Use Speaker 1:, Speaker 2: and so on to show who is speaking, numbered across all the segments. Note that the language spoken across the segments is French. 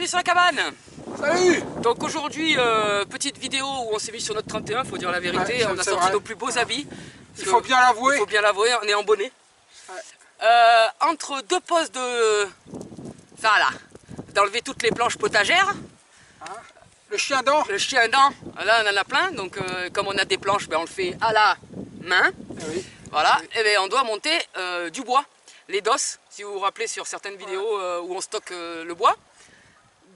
Speaker 1: bienvenue sur la cabane.
Speaker 2: Salut.
Speaker 1: Donc aujourd'hui, petite vidéo où on s'est mis sur notre 31, faut dire la vérité, on a sorti nos plus beaux habits.
Speaker 2: Il faut bien l'avouer.
Speaker 1: Il faut bien l'avouer, on est en bonnet. Ouais. Entre deux postes de... Enfin là, d'enlever toutes les planches potagères.
Speaker 2: Le chien dent.
Speaker 1: Le chien dent, là on en a plein, donc comme on a des planches, ben, on le fait à la main.
Speaker 2: Oui.
Speaker 1: Voilà,
Speaker 2: Oui.
Speaker 1: et ben, on doit monter du bois, les DOS, si vous vous rappelez sur certaines vidéos où on stocke le bois.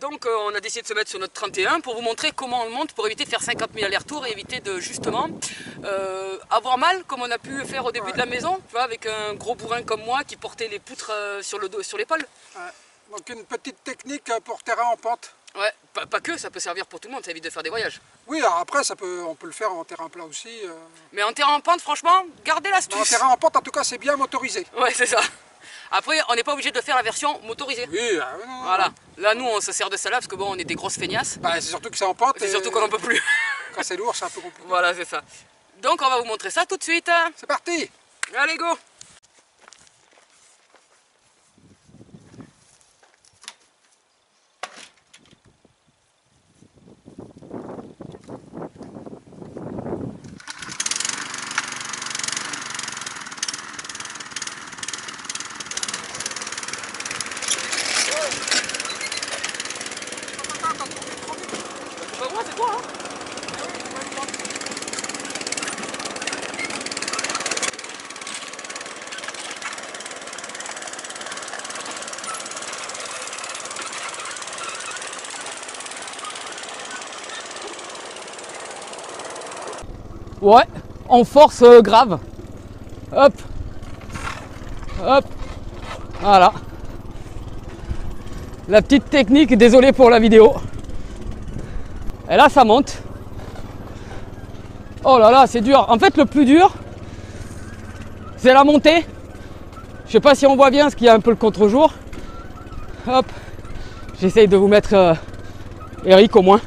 Speaker 1: Donc on a décidé de se mettre sur notre 31 pour vous montrer comment on le monte pour éviter de faire 50 000 allers-retours et éviter de justement avoir mal comme on a pu faire au début de la maison, tu vois, avec un gros bourrin comme moi qui portait les poutres sur le dos, sur l'épaule.
Speaker 2: Donc une petite technique pour terrain en pente.
Speaker 1: Ouais, pas que, ça peut servir pour tout le monde, ça évite de faire des voyages.
Speaker 2: Oui, alors après on peut le faire en terrain plat aussi.
Speaker 1: Mais en terrain en pente, franchement, gardez l'astuce.
Speaker 2: En terrain en pente, en tout cas, c'est bien motorisé.
Speaker 1: Ouais, c'est ça. Après, on n'est pas obligé de faire la version motorisée.
Speaker 2: Oui, non.
Speaker 1: Voilà. Là, nous, on se sert de ça là parce que bon, on est des grosses feignasses.
Speaker 2: Bah, c'est surtout que c'est en pente.
Speaker 1: C'est surtout qu'on n'en peut plus.
Speaker 2: Quand c'est lourd, c'est un peu compliqué.
Speaker 1: Voilà, c'est ça. Donc, on va vous montrer ça tout de suite.
Speaker 2: C'est parti.
Speaker 1: Allez, go. C'est toi, hein? Ouais, en force grave. Hop. Hop. Voilà. La petite technique, désolé pour la vidéo. Et là, ça monte. Oh là là, c'est dur. En fait, le plus dur, c'est la montée. Je sais pas si on voit bien, parce qu'il y a un peu le contre-jour. Hop. J'essaye de vous mettre Eric au moins.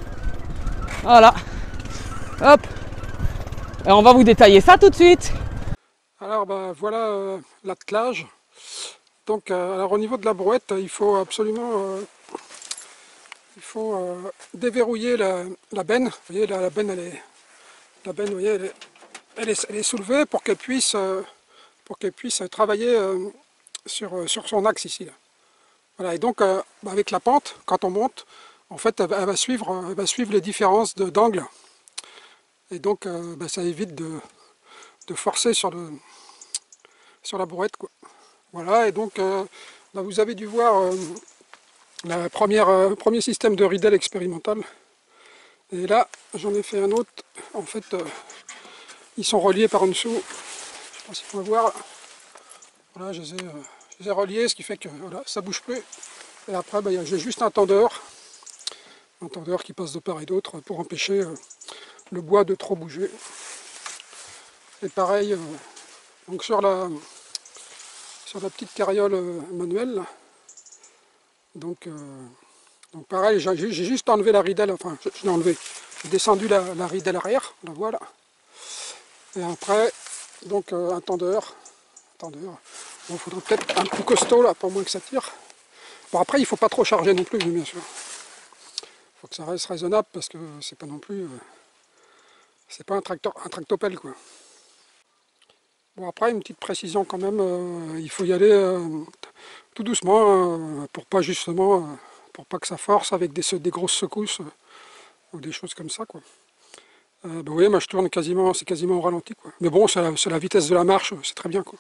Speaker 1: Voilà. Hop. Et on va vous détailler ça tout de suite.
Speaker 2: Alors, bah, voilà l'attelage. Donc, alors au niveau de la brouette, il faut absolument... déverrouiller la benne. Vous voyez, la benne, vous voyez, elle est soulevée pour qu'elle puisse travailler sur son axe ici. Là. Voilà, et donc avec la pente, quand on monte, en fait, elle va suivre les différences d'angle. Et donc, ça évite de forcer sur la brouette, quoi. Voilà, et donc là, vous avez dû voir le premier système de ridelle expérimental. Et là, j'en ai fait un autre. En fait, ils sont reliés par en dessous. Je ne sais pas si on va voir. Voilà, je les ai reliés, ce qui fait que voilà, ça ne bouge plus. Et après, j'ai juste un tendeur qui passe de part et d'autre pour empêcher le bois de trop bouger. Et pareil, donc sur la petite carriole manuelle, là, donc pareil, j'ai juste enlevé la ridelle, enfin je l'ai enlevé, j'ai descendu la ridelle arrière, la voilà. Et après, donc un tendeur. Bon, il faudrait peut-être un plus costaud là, pour moins que ça tire. Bon après, il ne faut pas trop charger non plus, bien sûr. Il faut que ça reste raisonnable parce que c'est pas non plus, c'est pas un tractopelle quoi. Bon après, une petite précision quand même, il faut y aller tout doucement pour pas justement, pour pas que ça force avec des grosses secousses ou des choses comme ça quoi. Vous voyez, moi je tourne quasiment, c'est quasiment au ralenti quoi. Mais bon, c'est la vitesse de la marche, c'est très bien quoi.